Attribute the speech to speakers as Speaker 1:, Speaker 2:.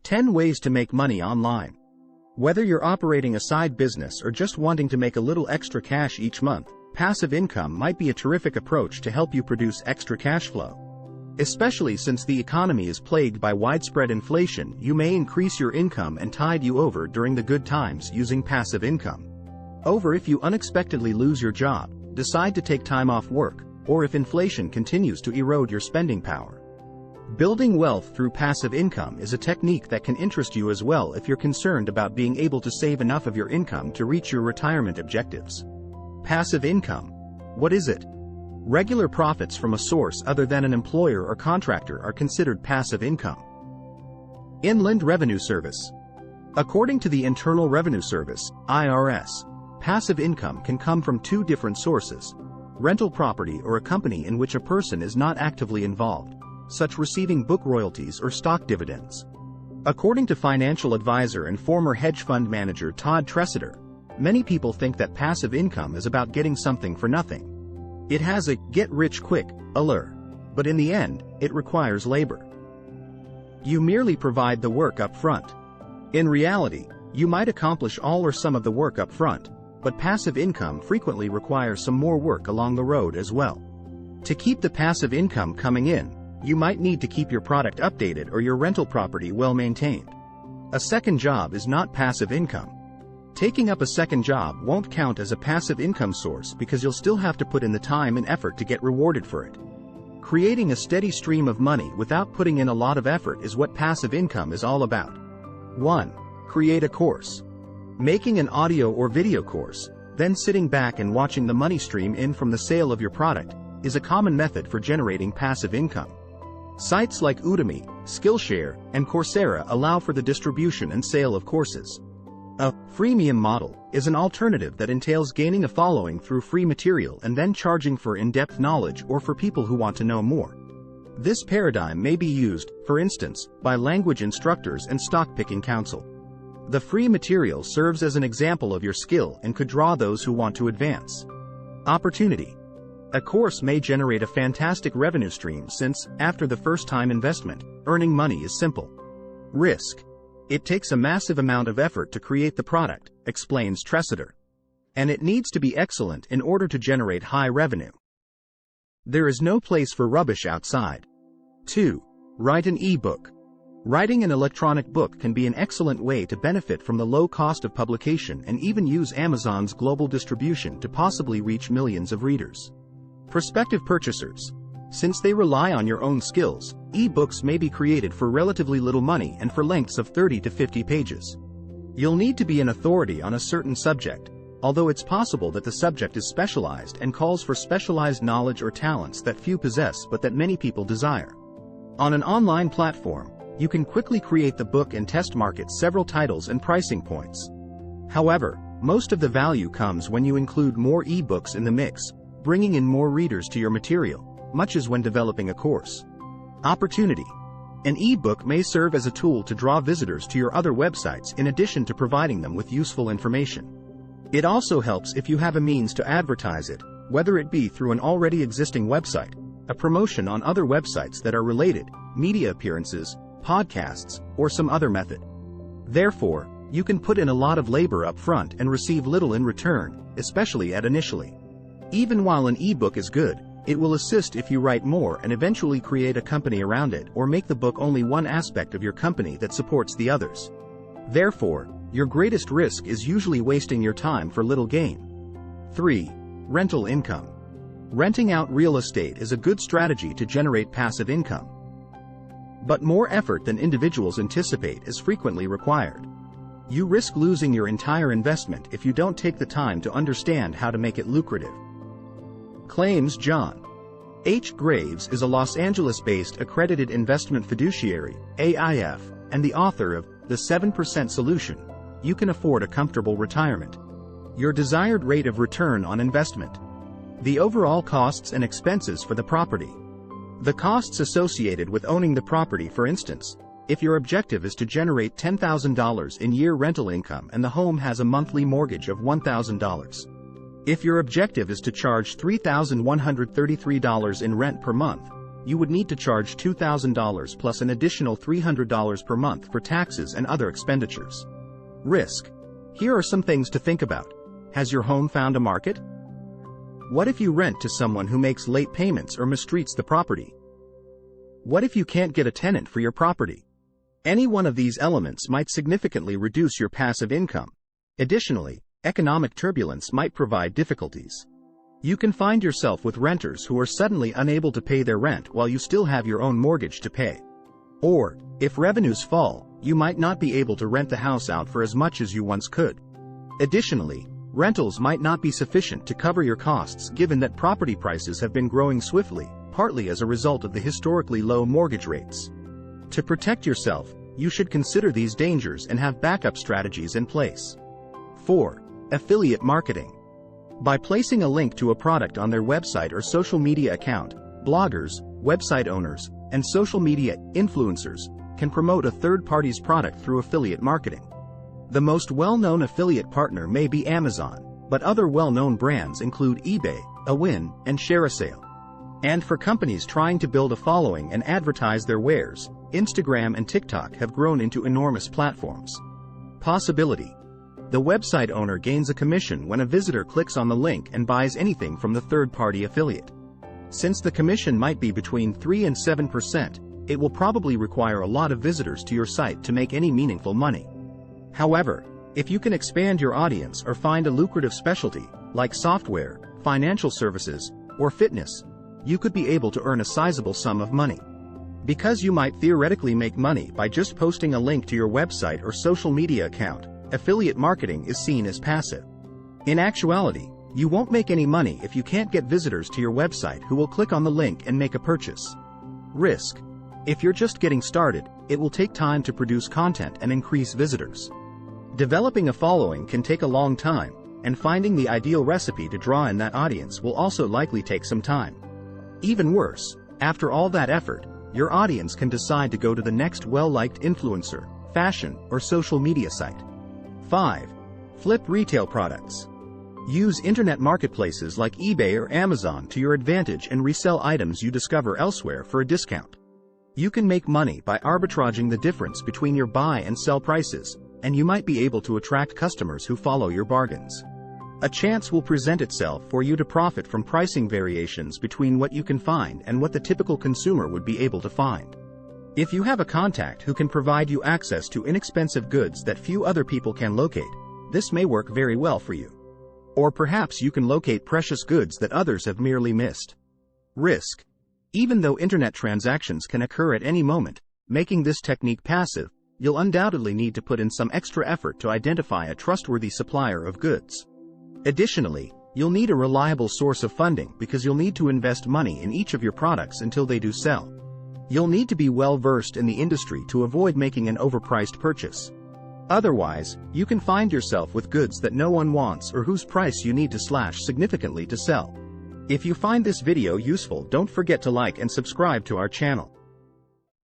Speaker 1: 10 Ways to Make Money Online. Whether you're operating a side business or just wanting to make a little extra cash each month, passive income might be a terrific approach to help you produce extra cash flow. Especially since the economy is plagued by widespread inflation, you may increase your income and tide you over during the good times using passive income. Over if you unexpectedly lose your job, decide to take time off work, or if inflation continues to erode your spending power. Building wealth through passive income is a technique that can interest you as well if you're concerned about being able to save enough of your income to reach your retirement objectives. Passive income. What is it? Regular profits from a source other than an employer or contractor are considered passive income. Inland Revenue Service. According to the Internal Revenue Service, IRS, passive income can come from two different sources: rental property or a company in which a person is not actively involved, such receiving book royalties or stock dividends. According to financial advisor and former hedge fund manager Todd Tressiter, many people think that passive income is about getting something for nothing. It has a get-rich-quick allure, but in the end, it requires labor. You merely provide the work up front. In reality, you might accomplish all or some of the work up front, but passive income frequently requires some more work along the road as well. To keep the passive income coming in, you might need to keep your product updated or your rental property well maintained. A second job is not passive income. Taking up a second job won't count as a passive income source because you'll still have to put in the time and effort to get rewarded for it. Creating a steady stream of money without putting in a lot of effort is what passive income is all about. 1. Create a course. Making an audio or video course, then sitting back and watching the money stream in from the sale of your product, is a common method for generating passive income. Sites like Udemy, Skillshare, and Coursera allow for the distribution and sale of courses. A freemium model is an alternative that entails gaining a following through free material and then charging for in-depth knowledge or for people who want to know more. This paradigm may be used, for instance, by language instructors and stock-picking counsel. The free material serves as an example of your skill and could draw those who want to advance. Opportunity. A course may generate a fantastic revenue stream since, after the first-time investment, earning money is simple. Risk. It takes a massive amount of effort to create the product, explains Tressiter. And it needs to be excellent in order to generate high revenue. There is no place for rubbish outside. 2. Write an e-book. Writing an electronic book can be an excellent way to benefit from the low cost of publication and even use Amazon's global distribution to possibly reach millions of readers. Prospective purchasers. Since they rely on your own skills, e-books may be created for relatively little money and for lengths of 30 to 50 pages. You'll need to be an authority on a certain subject, although it's possible that the subject is specialized and calls for specialized knowledge or talents that few possess but that many people desire. On an online platform, you can quickly create the book and test market several titles and pricing points. However, most of the value comes when you include more e-books in the mix, bringing in more readers to your material, much as when developing a course. Opportunity. An e-book may serve as a tool to draw visitors to your other websites in addition to providing them with useful information. It also helps if you have a means to advertise it, whether it be through an already existing website, a promotion on other websites that are related, media appearances, podcasts, or some other method. Therefore, you can put in a lot of labor up front and receive little in return, especially at initially. Even while an e-book is good, it will assist if you write more and eventually create a company around it or make the book only one aspect of your company that supports the others. Therefore, your greatest risk is usually wasting your time for little gain. 3. Rental income. Renting out real estate is a good strategy to generate passive income. But more effort than individuals anticipate is frequently required. You risk losing your entire investment if you don't take the time to understand how to make it lucrative. Claims John H. Graves is a Los Angeles-based accredited investment fiduciary, AIF, and the author of The 7% Solution. You can afford a comfortable retirement. Your desired rate of return on investment. The overall costs and expenses for the property. The costs associated with owning the property, for instance, if your objective is to generate $10,000 in year rental income and the home has a monthly mortgage of $1,000. If your objective is to charge $3,133 in rent per month, you would need to charge $2,000 plus an additional $300 per month for taxes and other expenditures. Risk. Here are some things to think about. Has your home found a market? What if you rent to someone who makes late payments or mistreats the property? What if you can't get a tenant for your property? Any one of these elements might significantly reduce your passive income. Additionally, economic turbulence might provide difficulties. You can find yourself with renters who are suddenly unable to pay their rent while you still have your own mortgage to pay. Or, if revenues fall, you might not be able to rent the house out for as much as you once could. Additionally, rentals might not be sufficient to cover your costs given that property prices have been growing swiftly, partly as a result of the historically low mortgage rates. To protect yourself, you should consider these dangers and have backup strategies in place. 4. Affiliate marketing. By placing a link to a product on their website or social media account, bloggers, website owners, and social media influencers can promote a third party's product through affiliate marketing. The most well-known affiliate partner may be Amazon, but other well-known brands include eBay, Awin, and ShareASale. And for companies trying to build a following and advertise their wares, Instagram and TikTok have grown into enormous platforms. Possibility. The website owner gains a commission when a visitor clicks on the link and buys anything from the third-party affiliate. Since the commission might be between 3 and 7%, it will probably require a lot of visitors to your site to make any meaningful money. However, if you can expand your audience or find a lucrative specialty, like software, financial services, or fitness, you could be able to earn a sizable sum of money. Because you might theoretically make money by just posting a link to your website or social media account, affiliate marketing is seen as passive. In actuality, you won't make any money if you can't get visitors to your website who will click on the link and make a purchase. Risk. If you're just getting started, it will take time to produce content and increase visitors. Developing a following can take a long time, and finding the ideal recipe to draw in that audience will also likely take some time. Even worse, after all that effort, your audience can decide to go to the next well-liked influencer, fashion, or social media site. 5. Flip retail products. Use internet marketplaces like eBay or Amazon to your advantage and resell items you discover elsewhere for a discount. You can make money by arbitraging the difference between your buy and sell prices, and you might be able to attract customers who follow your bargains. A chance will present itself for you to profit from pricing variations between what you can find and what the typical consumer would be able to find. If you have a contact who can provide you access to inexpensive goods that few other people can locate, this may work very well for you. Or perhaps you can locate precious goods that others have merely missed. Risk. Even though internet transactions can occur at any moment, making this technique passive, you'll undoubtedly need to put in some extra effort to identify a trustworthy supplier of goods. Additionally, you'll need a reliable source of funding because you'll need to invest money in each of your products until they do sell. You'll need to be well-versed in the industry to avoid making an overpriced purchase. Otherwise, you can find yourself with goods that no one wants or whose price you need to slash significantly to sell. If you find this video useful, don't forget to like and subscribe to our channel.